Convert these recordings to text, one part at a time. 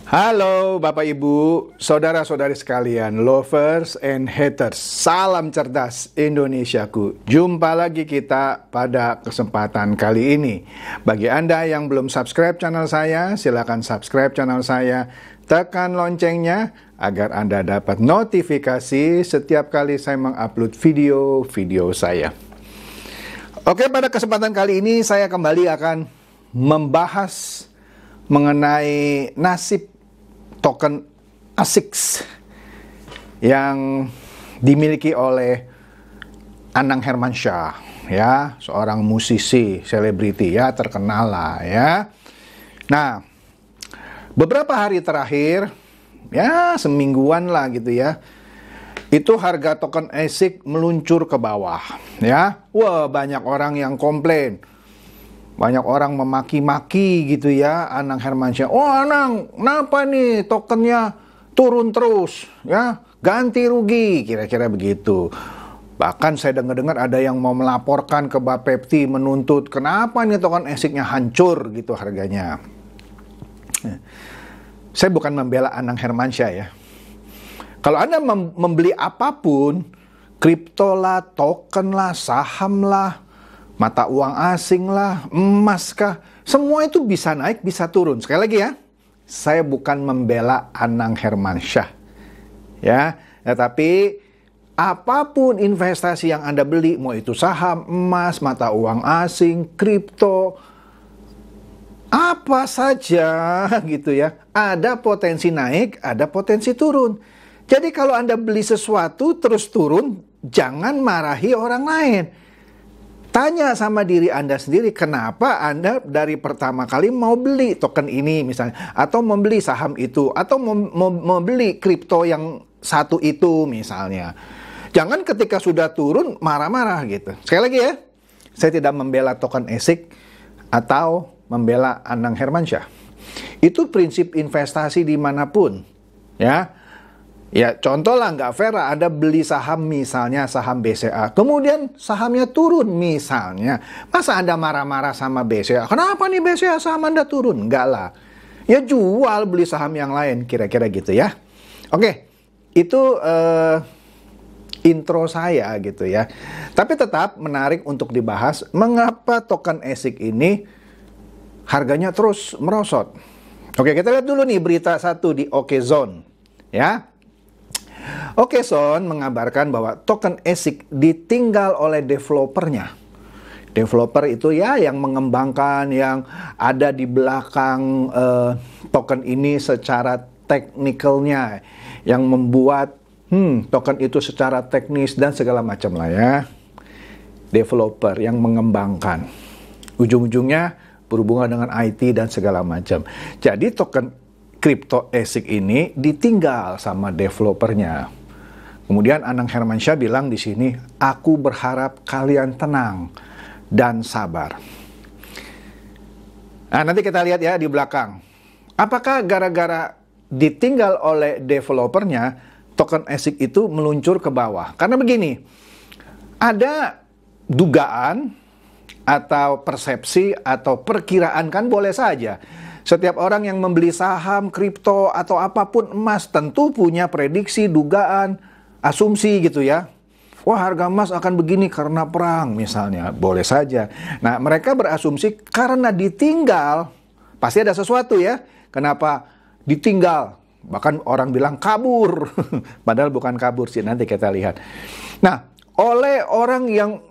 Halo Bapak Ibu, saudara-saudari sekalian, lovers and haters. Salam cerdas Indonesiaku. Jumpa lagi kita pada kesempatan kali ini. Bagi Anda yang belum subscribe channel saya, silakan subscribe channel saya. Tekan loncengnya agar Anda dapat notifikasi setiap kali saya mengupload video-video saya. Oke, pada kesempatan kali ini saya kembali akan membahas mengenai nasib token ASICS yang dimiliki oleh Anang Hermansyah, ya, seorang musisi selebriti, ya, terkenal lah, ya. Nah, beberapa hari terakhir, ya, semingguan lah gitu ya, itu harga token ASIC meluncur ke bawah, ya. Wah, banyak orang yang komplain. Banyak orang memaki-maki gitu ya Anang Hermansyah. Oh Anang, kenapa nih tokennya turun terus? Ya, ganti rugi, kira-kira begitu. Bahkan saya dengar-dengar ada yang mau melaporkan ke Bapepti menuntut kenapa nih token ASIC-nya hancur gitu harganya. Saya bukan membela Anang Hermansyah ya. Kalau Anda membeli apapun, kripto lah, token lah, saham lah, mata uang asing lah, emas kah, semua itu bisa naik, bisa turun. Sekali lagi ya, saya bukan membela Anang Hermansyah, ya. Tetapi apapun investasi yang Anda beli, mau itu saham, emas, mata uang asing, kripto, apa saja gitu ya, ada potensi naik, ada potensi turun. Jadi kalau Anda beli sesuatu terus turun, jangan marahi orang lain. Tanya sama diri Anda sendiri, kenapa Anda dari pertama kali mau beli token ini misalnya, atau membeli saham itu, atau membeli kripto yang satu itu misalnya. Jangan ketika sudah turun marah-marah gitu. Sekali lagi ya, saya tidak membela token ASIC atau membela Anang Hermansyah. Itu prinsip investasi dimanapun, ya. Ya contoh lah, nggak fair Anda beli saham misalnya saham BCA, kemudian sahamnya turun misalnya. Masa Anda marah-marah sama BCA? Kenapa nih BCA saham Anda turun? Enggak lah. Ya jual beli saham yang lain, kira-kira gitu ya. Oke, itu intro saya gitu ya. Tapi tetap menarik untuk dibahas mengapa token ASIC ini harganya terus merosot. Oke, kita lihat dulu nih berita satu di Okezone, ya. Okezone mengabarkan bahwa token ASIC ditinggal oleh developernya. Developer itu ya yang mengembangkan, yang ada di belakang token ini secara teknikalnya, yang membuat token itu secara teknis dan segala macam lah ya. Developer yang mengembangkan. Ujung-ujungnya berhubungan dengan IT dan segala macam. Jadi token kripto ASIC ini ditinggal sama developernya. Kemudian Anang Hermansyah bilang di sini, aku berharap kalian tenang dan sabar. Nah, nanti kita lihat ya di belakang. Apakah gara-gara ditinggal oleh developernya, token ASIC itu meluncur ke bawah? Karena begini, ada dugaan atau persepsi atau perkiraan, kan boleh saja. Setiap orang yang membeli saham, kripto, atau apapun emas tentu punya prediksi, dugaan, asumsi gitu ya. Wah, harga emas akan begini karena perang misalnya. Boleh saja. Nah, mereka berasumsi karena ditinggal, pasti ada sesuatu ya. Kenapa ditinggal? Bahkan orang bilang kabur. Padahal bukan kabur sih, nanti kita lihat. Nah, oleh orang yang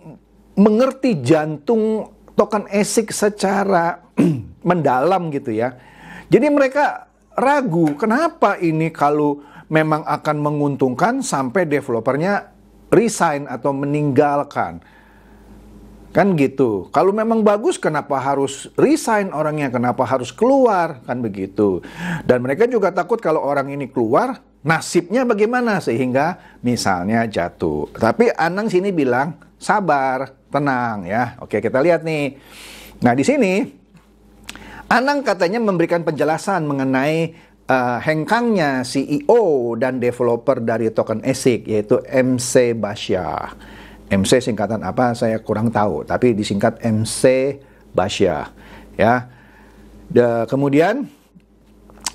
mengerti jantung token ASIC secara mendalam gitu ya. Jadi mereka ragu, kenapa ini kalau memang akan menguntungkan sampai developernya resign atau meninggalkan. Kan gitu. Kalau memang bagus, kenapa harus resign orangnya? Kenapa harus keluar? Kan begitu. Dan mereka juga takut kalau orang ini keluar, nasibnya bagaimana? Sehingga misalnya jatuh. Tapi Anang sini bilang, sabar, tenang ya. Oke, kita lihat nih. Nah, di sini Anang katanya memberikan penjelasan mengenai hengkangnya CEO dan developer dari token ASIC, yaitu MC Basyah. MC singkatan apa saya kurang tahu, tapi disingkat MC Basyah. Ya. Kemudian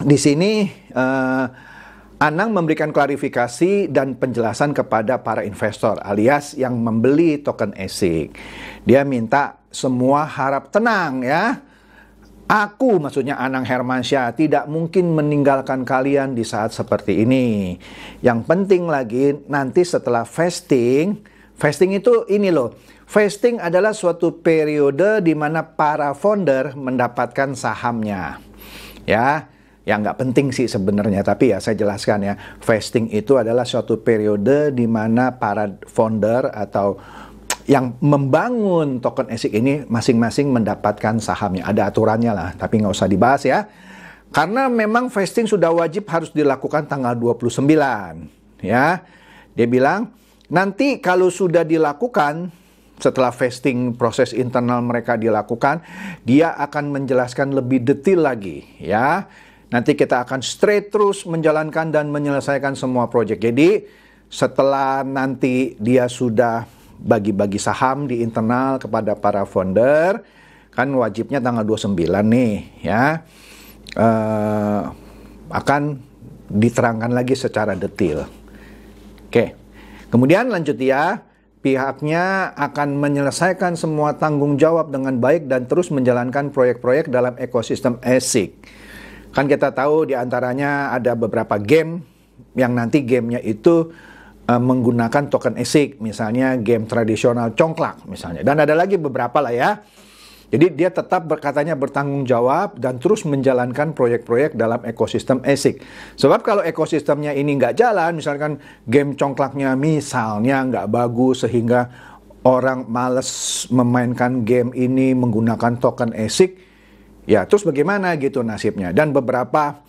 di sini Anang memberikan klarifikasi dan penjelasan kepada para investor alias yang membeli token ASIC. Dia minta semua harap tenang ya. Aku, maksudnya Anang Hermansyah, tidak mungkin meninggalkan kalian di saat seperti ini. Yang penting lagi nanti setelah vesting itu ini loh. Vesting adalah suatu periode di mana para founder mendapatkan sahamnya. Ya. Yang nggak penting sih sebenarnya, tapi ya saya jelaskan ya. Vesting itu adalah suatu periode di mana para founder atau yang membangun token ASIC ini masing-masing mendapatkan sahamnya. Ada aturannya lah, tapi nggak usah dibahas ya. Karena memang vesting sudah wajib harus dilakukan tanggal 29. Ya, dia bilang nanti kalau sudah dilakukan, setelah vesting proses internal mereka dilakukan, dia akan menjelaskan lebih detail lagi ya. Nanti kita akan straight terus menjalankan dan menyelesaikan semua proyek. Jadi setelah nanti dia sudah bagi-bagi saham di internal kepada para founder, kan wajibnya tanggal 29 nih ya, akan diterangkan lagi secara detail. Oke, kemudian lanjut ya. Pihaknya akan menyelesaikan semua tanggung jawab dengan baik dan terus menjalankan proyek-proyek dalam ekosistem ASIC. Kan kita tahu diantaranya ada beberapa game yang nanti gamenya itu menggunakan token ASIC. Misalnya game tradisional congklak misalnya. Dan ada lagi beberapa lah ya. Jadi dia tetap katanya bertanggung jawab dan terus menjalankan proyek-proyek dalam ekosistem ASIC. Sebab kalau ekosistemnya ini nggak jalan, misalkan game congklaknya misalnya nggak bagus sehingga orang males memainkan game ini menggunakan token ASIC, ya, terus bagaimana gitu nasibnya? Dan beberapa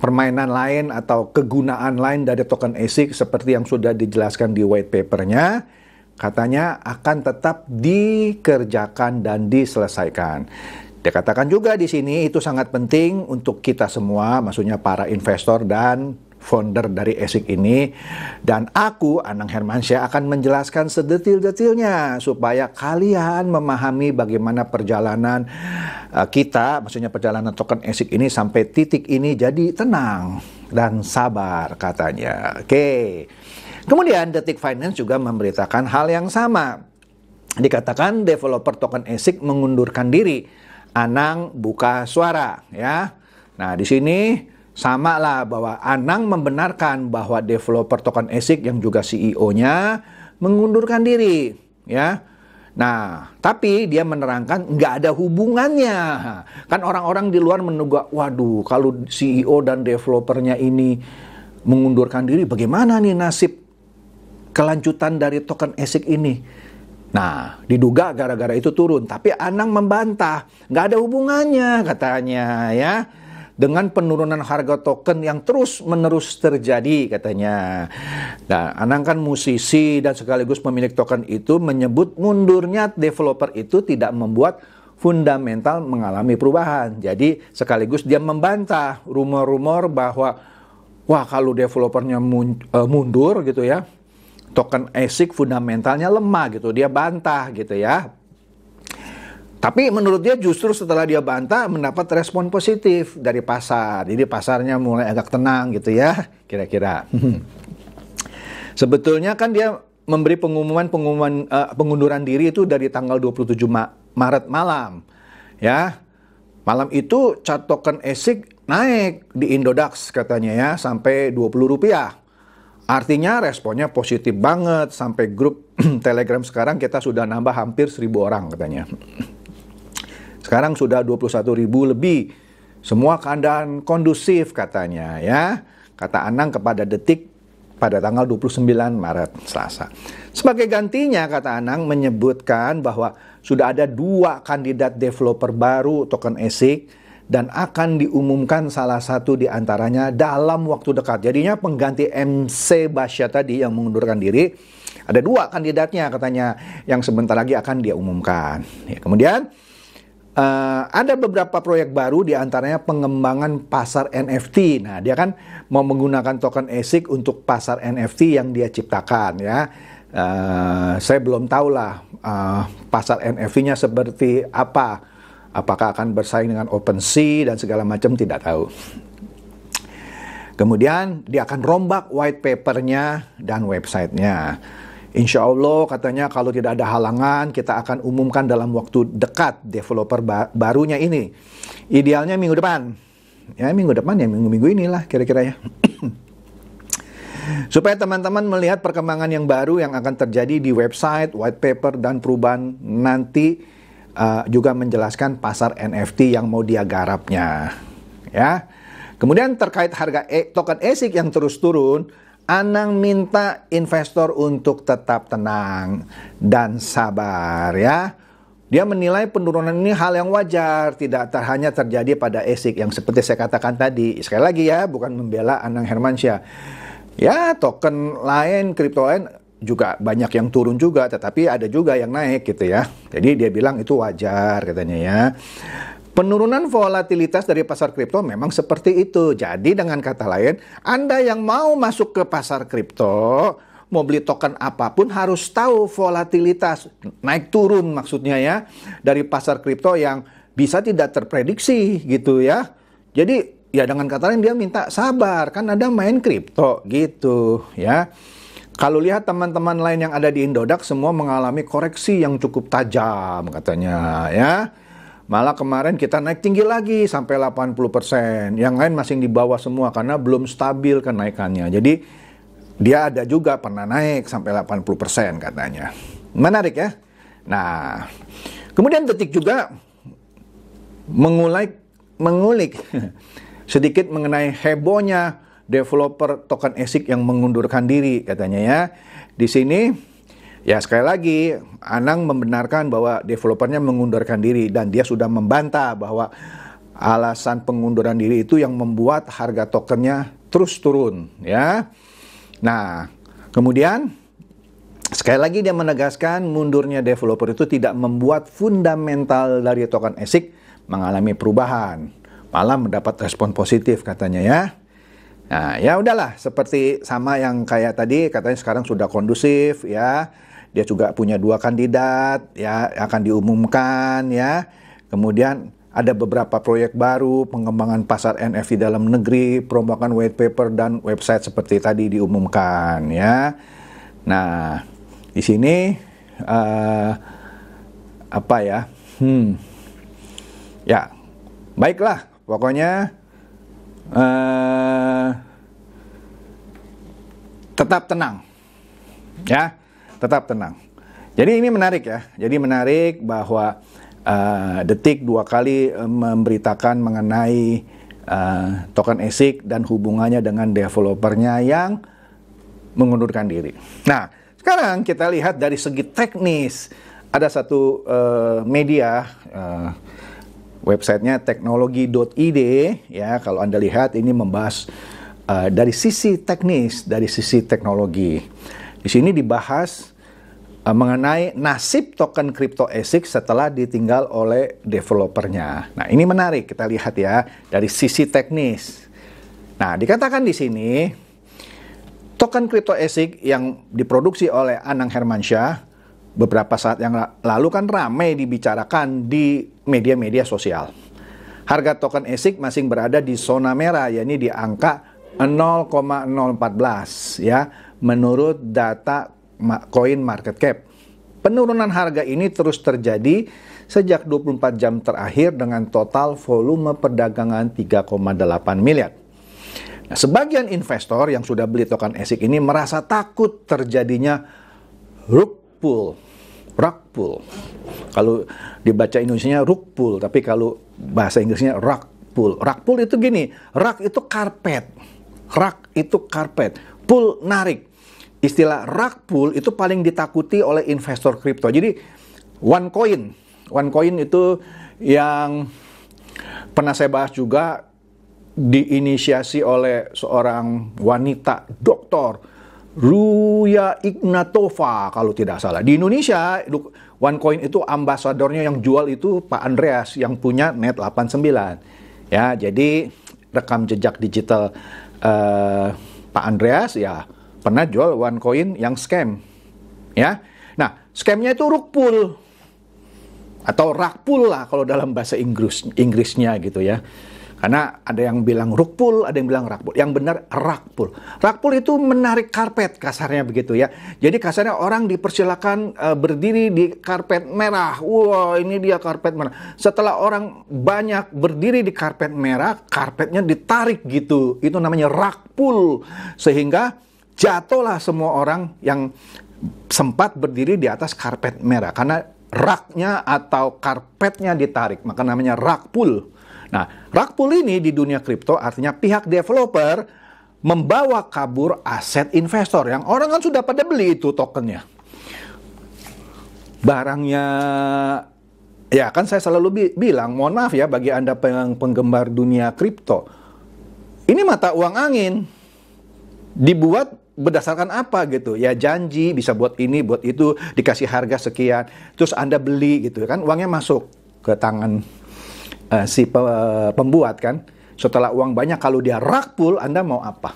permainan lain atau kegunaan lain dari token ASIC seperti yang sudah dijelaskan di white papernya, katanya akan tetap dikerjakan dan diselesaikan. Dia katakan juga di sini itu sangat penting untuk kita semua, maksudnya para investor dan founder dari ASIC ini. Dan aku, Anang Hermansyah, akan menjelaskan sedetil-detilnya supaya kalian memahami bagaimana perjalanan kita, maksudnya perjalanan token ASIC ini sampai titik ini. Jadi tenang dan sabar katanya. Oke. Kemudian Detik Finance juga memberitakan hal yang sama. Dikatakan developer token ASIC mengundurkan diri. Anang buka suara ya. Nah, di sini sama lah bahwa Anang membenarkan bahwa developer token ASIC yang juga CEO-nya mengundurkan diri ya. Nah, tapi dia menerangkan nggak ada hubungannya. Kan orang-orang di luar menduga, waduh, kalau CEO dan developernya ini mengundurkan diri, bagaimana nih nasib kelanjutan dari token ASIC ini? Nah, diduga gara-gara itu turun. Tapi Anang membantah, nggak ada hubungannya katanya ya, dengan penurunan harga token yang terus-menerus terjadi katanya. Nah, Anang kan musisi dan sekaligus pemilik token itu menyebut mundurnya developer itu tidak membuat fundamental mengalami perubahan. Jadi sekaligus dia membantah rumor-rumor bahwa wah, kalau developernya mundur gitu ya, token ASIC fundamentalnya lemah gitu. Dia bantah gitu ya. Tapi menurut dia justru setelah dia bantah mendapat respon positif dari pasar. Jadi pasarnya mulai agak tenang gitu ya, kira-kira. Sebetulnya kan dia memberi pengumuman pengunduran diri itu dari tanggal 27 Maret malam. Ya. Malam itu chart token ASIC naik di Indodax katanya ya sampai Rp20. Artinya responnya positif banget, sampai grup Telegram sekarang kita sudah nambah hampir 1.000 orang katanya. Sekarang sudah 21.000 lebih. Semua keadaan kondusif katanya ya. Kata Anang kepada Detik pada tanggal 29 Maret Selasa. Sebagai gantinya kata Anang menyebutkan bahwa sudah ada 2 kandidat developer baru token ASIC dan akan diumumkan salah satu di antaranya dalam waktu dekat. Jadinya pengganti MC Basya tadi yang mengundurkan diri, ada 2 kandidatnya katanya yang sebentar lagi akan dia umumkan. Ya, kemudian ada beberapa proyek baru di antaranya pengembangan pasar NFT. Nah, dia kan mau menggunakan token ASIC untuk pasar NFT yang dia ciptakan ya. Saya belum tahu lah pasar NFT-nya seperti apa. Apakah akan bersaing dengan OpenSea dan segala macam, tidak tahu. Kemudian dia akan rombak white papernya dan websitenya. Insya Allah katanya kalau tidak ada halangan kita akan umumkan dalam waktu dekat developer barunya ini. Idealnya minggu depan. Ya minggu depan ya minggu-minggu inilah kira-kira ya. Supaya teman-teman melihat perkembangan yang baru yang akan terjadi di website, white paper, dan perubahan nanti juga menjelaskan pasar NFT yang mau dia garapnya. Ya. Kemudian terkait harga token ASIC yang terus turun, Anang minta investor untuk tetap tenang dan sabar ya. Dia menilai penurunan ini hal yang wajar, tidak hanya terjadi pada ASIC yang seperti saya katakan tadi. Sekali lagi ya, bukan membela Anang Hermansyah. Ya, token lain, kripto lain juga banyak yang turun juga, tetapi ada juga yang naik gitu ya. Jadi dia bilang itu wajar katanya ya. Penurunan volatilitas dari pasar kripto memang seperti itu. Jadi dengan kata lain, Anda yang mau masuk ke pasar kripto, mau beli token apapun harus tahu volatilitas, naik turun maksudnya ya, dari pasar kripto yang bisa tidak terprediksi gitu ya. Jadi ya dengan kata lain dia minta sabar, kan Anda main kripto gitu ya. Kalau lihat teman-teman lain yang ada di Indodax semua mengalami koreksi yang cukup tajam katanya ya. Malah kemarin kita naik tinggi lagi sampai 80%. Yang lain masih di bawah semua karena belum stabil kenaikannya. Jadi dia ada juga pernah naik sampai 80% katanya. Menarik ya. Nah, kemudian Detik juga mengulik sedikit mengenai hebohnya developer token ASIC yang mengundurkan diri katanya ya. Di sini ya sekali lagi, Anang membenarkan bahwa developernya mengundurkan diri dan dia sudah membantah bahwa alasan pengunduran diri itu yang membuat harga tokennya terus turun ya. Nah, kemudian sekali lagi dia menegaskan mundurnya developer itu tidak membuat fundamental dari token ASIC mengalami perubahan, malah mendapat respon positif katanya ya. Nah, ya udahlah, seperti sama yang kayak tadi, katanya sekarang sudah kondusif ya. Dia juga punya 2 kandidat ya, akan diumumkan ya. Kemudian ada beberapa proyek baru, pengembangan pasar NFT dalam negeri, perombakan white paper dan website seperti tadi diumumkan ya. Nah, di sini apa ya? Ya, baiklah, pokoknya tetap tenang ya, tetap tenang. Jadi ini menarik ya, jadi menarik bahwa Detik 2 kali memberitakan mengenai token ASIC dan hubungannya dengan developernya yang mengundurkan diri. Nah, sekarang kita lihat dari segi teknis. Ada satu media, websitenya teknologi.id ya. Kalau Anda lihat ini membahas dari sisi teknis, dari sisi teknologi. Di sini dibahas mengenai nasib token crypto ASIC setelah ditinggal oleh developernya. Nah, ini menarik kita lihat ya dari sisi teknis. Nah, dikatakan di sini token crypto ASIC yang diproduksi oleh Anang Hermansyah beberapa saat yang lalu kan ramai dibicarakan di media-media sosial. Harga token ASIC masih berada di zona merah, yakni di angka 0,014 ya, menurut data Coin Market Cap. Penurunan harga ini terus terjadi sejak 24 jam terakhir dengan total volume perdagangan 3,8 miliar. Nah, sebagian investor yang sudah beli token ASIC ini merasa takut terjadinya rug pull. Kalau dibaca Indonesianya rug pull, tapi kalau bahasa Inggrisnya rug pull. Rug pull itu gini, rug itu karpet. Rug itu karpet, pull narik. Istilah rug pull itu paling ditakuti oleh investor kripto. Jadi OneCoin itu yang pernah saya bahas juga, diinisiasi oleh seorang wanita doktor Ruya Ignatova kalau tidak salah. Di Indonesia OneCoin itu ambasadornya yang jual itu Pak Andreas yang punya Net89. Ya, jadi rekam jejak digital Pak Andreas ya pernah jual OneCoin yang scam ya. Nah, scamnya itu rug pull atau rug pull lah kalau dalam bahasa Inggrisnya gitu ya. Karena ada yang bilang rug pull, ada yang bilang rug pull. Yang benar rug pull. Rug pull itu menarik karpet, kasarnya begitu ya. Jadi kasarnya orang dipersilakan berdiri di karpet merah. Wah, ini dia karpet merah. Setelah orang banyak berdiri di karpet merah, karpetnya ditarik gitu. Itu namanya rug pull. Sehingga jatuhlah semua orang yang sempat berdiri di atas karpet merah. Karena rugnya atau karpetnya ditarik, maka namanya rug pull. Nah, rug pull ini di dunia kripto artinya pihak developer membawa kabur aset investor yang orang kan sudah pada beli itu tokennya. Barangnya, ya kan saya selalu bilang, mohon maaf ya bagi Anda penggemar dunia kripto, ini mata uang angin. Dibuat berdasarkan apa gitu? Ya janji bisa buat ini, buat itu, dikasih harga sekian, terus Anda beli gitu kan, uangnya masuk ke tangan si pembuat kan. Setelah uang banyak, kalau dia rug pull, Anda mau apa?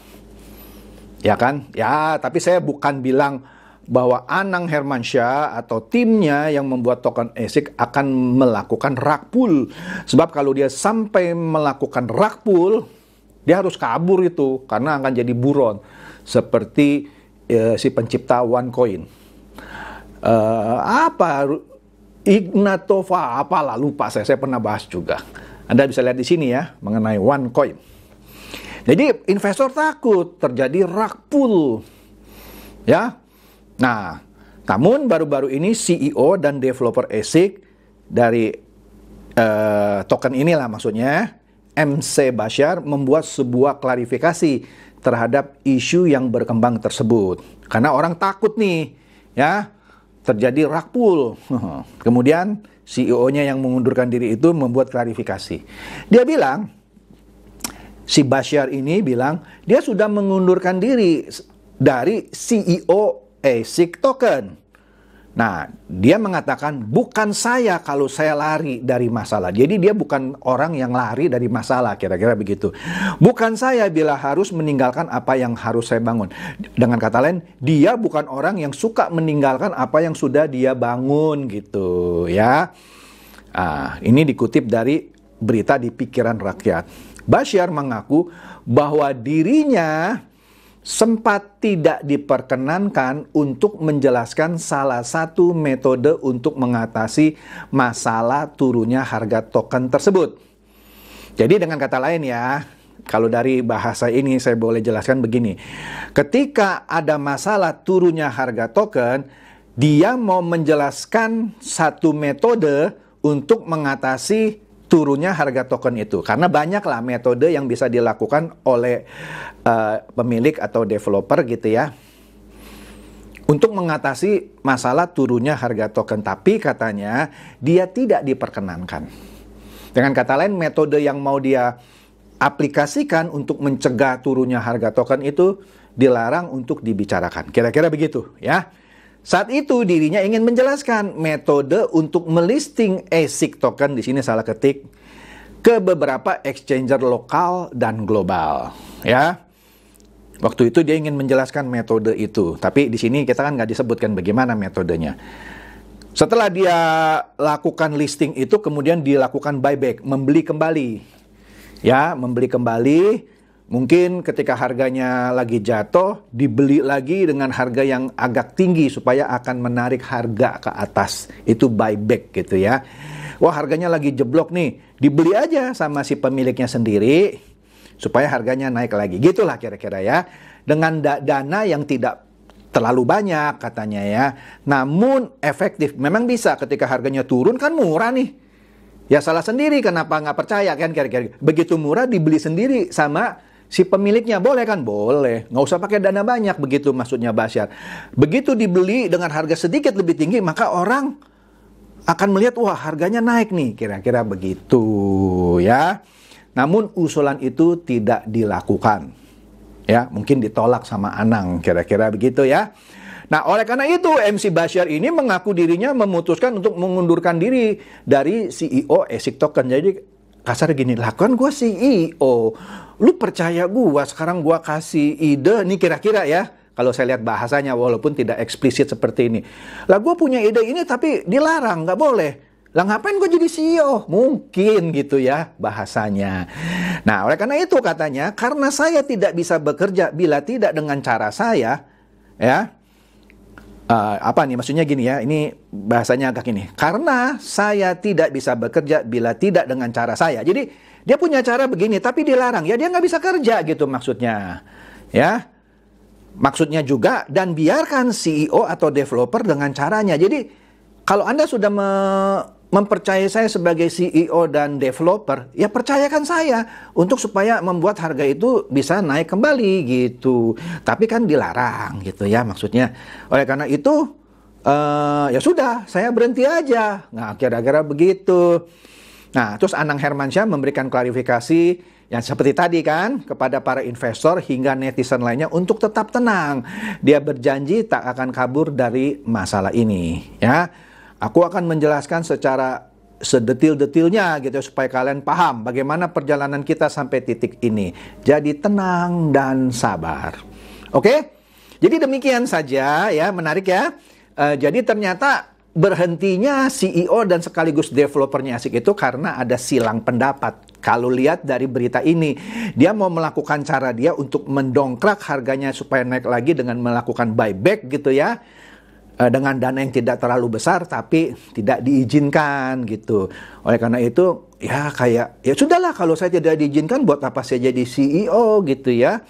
Ya kan? Ya, tapi saya bukan bilang bahwa Anang Hermansyah atau timnya yang membuat token ASIC akan melakukan rug pull. Sebab kalau dia sampai melakukan rug pull, dia harus kabur itu, karena akan jadi buron. Seperti si pencipta OneCoin. Ignatova, apalah, lupa saya pernah bahas juga. Anda bisa lihat di sini ya, mengenai OneCoin. Jadi investor takut terjadi rug pull. Ya. Nah, namun baru-baru ini CEO dan developer ASIC dari token inilah maksudnya, MC Bashar membuat sebuah klarifikasi terhadap isu yang berkembang tersebut. Karena orang takut nih, ya, terjadi rug pull. Kemudian CEO-nya yang mengundurkan diri itu membuat klarifikasi. Dia bilang, si Bashar ini bilang, dia sudah mengundurkan diri dari CEO ASIC Token. Nah, dia mengatakan, bukan saya kalau saya lari dari masalah. Jadi dia bukan orang yang lari dari masalah, kira-kira begitu. Bukan saya bila harus meninggalkan apa yang harus saya bangun. Dengan kata lain, dia bukan orang yang suka meninggalkan apa yang sudah dia bangun gitu ya. Ini dikutip dari berita di Pikiran Rakyat. Bashar mengaku bahwa dirinya sempat tidak diperkenankan untuk menjelaskan salah satu metode untuk mengatasi masalah turunnya harga token tersebut. Jadi dengan kata lain ya, kalau dari bahasa ini saya boleh jelaskan begini. Ketika ada masalah turunnya harga token, dia mau menjelaskan satu metode untuk mengatasi turunnya harga token itu. Karena banyaklah metode yang bisa dilakukan oleh pemilik atau developer gitu ya, untuk mengatasi masalah turunnya harga token. Tapi katanya dia tidak diperkenankan. Dengan kata lain, metode yang mau dia aplikasikan untuk mencegah turunnya harga token itu dilarang untuk dibicarakan. Kira-kira begitu ya. Saat itu dirinya ingin menjelaskan metode untuk melisting ASIC token, di sini salah ketik, ke beberapa exchanger lokal dan global ya. Waktu itu dia ingin menjelaskan metode itu, tapi di sini kita kan nggak disebutkan bagaimana metodenya. Setelah dia lakukan listing itu, kemudian dilakukan buyback, membeli kembali. Ya, membeli kembali, mungkin ketika harganya lagi jatuh, dibeli lagi dengan harga yang agak tinggi supaya akan menarik harga ke atas. Itu buyback gitu ya. Wah, harganya lagi jeblok nih, dibeli aja sama si pemiliknya sendiri supaya harganya naik lagi. Gitulah kira-kira ya. Dengan dana yang tidak terlalu banyak katanya ya. Namun efektif. Memang bisa ketika harganya turun kan murah nih. Ya salah sendiri, kenapa nggak percaya kan kira-kira. Begitu murah dibeli sendiri sama si pemiliknya. Boleh kan? Boleh. Nggak usah pakai dana banyak, begitu maksudnya Bashar. Begitu dibeli dengan harga sedikit lebih tinggi, maka orang akan melihat, wah harganya naik nih. Kira-kira begitu ya. Namun usulan itu tidak dilakukan. Ya, mungkin ditolak sama Anang, kira-kira begitu ya. Nah, oleh karena itu MC Bashar ini mengaku dirinya memutuskan untuk mengundurkan diri dari CEO ASIC Token. Jadi kasar gini, lah kan gue CEO, lu percaya gue, sekarang gue kasih ide, nih kira-kira ya. Kalau saya lihat bahasanya walaupun tidak eksplisit seperti ini. Lah gue punya ide ini tapi dilarang, nggak boleh. Lah ngapain gue jadi CEO? Mungkin gitu ya bahasanya. Nah, oleh karena itu katanya, karena saya tidak bisa bekerja bila tidak dengan cara saya, ya. Apa nih maksudnya gini ya, ini bahasanya agak gini. Karena saya tidak bisa bekerja bila tidak dengan cara saya. Jadi dia punya cara begini tapi dilarang. Ya dia nggak bisa kerja gitu maksudnya. Ya. Maksudnya juga, dan biarkan CEO atau developer dengan caranya. Jadi kalau Anda sudah mempercayai saya sebagai CEO dan developer, ya percayakan saya untuk supaya membuat harga itu bisa naik kembali gitu. Tapi kan dilarang gitu ya maksudnya. Oleh karena itu ya sudah, saya berhenti aja. Nah, kira-kira begitu. Nah, terus Anang Hermansyah memberikan klarifikasi yang seperti tadi kan, kepada para investor hingga netizen lainnya untuk tetap tenang. Dia berjanji tak akan kabur dari masalah ini. Ya, aku akan menjelaskan secara sedetil-detilnya gitu supaya kalian paham bagaimana perjalanan kita sampai titik ini. Jadi tenang dan sabar. Oke? Jadi demikian saja ya, menarik ya. Jadi ternyata berhentinya CEO dan sekaligus developernya Asik itu karena ada silang pendapat. Kalau lihat dari berita ini, dia mau melakukan cara dia untuk mendongkrak harganya supaya naik lagi dengan melakukan buyback gitu ya. Dengan dana yang tidak terlalu besar tapi tidak diizinkan gitu. Oleh karena itu ya kayak ya sudahlah, kalau saya tidak diizinkan buat apa saya jadi CEO gitu ya.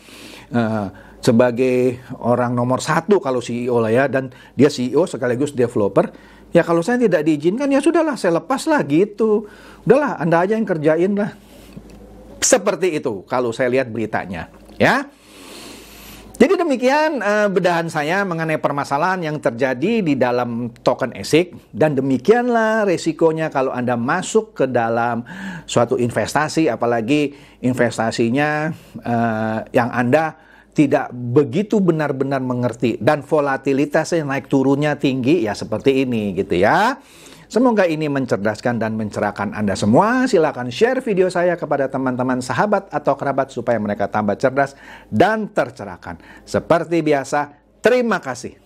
Sebagai orang nomor satu kalau CEO lah ya, dan dia CEO sekaligus developer, ya kalau saya tidak diizinkan ya sudahlah, saya lepas lah gitu. Udahlah, Anda aja yang kerjain lah. Seperti itu kalau saya lihat beritanya ya. Jadi demikian bedahan saya mengenai permasalahan yang terjadi di dalam token ASIC, dan demikianlah resikonya kalau Anda masuk ke dalam suatu investasi, apalagi investasinya yang Anda tidak begitu benar-benar mengerti dan volatilitasnya naik turunnya tinggi ya seperti ini gitu ya. Semoga ini mencerdaskan dan mencerahkan Anda semua. Silakan share video saya kepada teman-teman, sahabat atau kerabat supaya mereka tambah cerdas dan tercerahkan. Seperti biasa, terima kasih.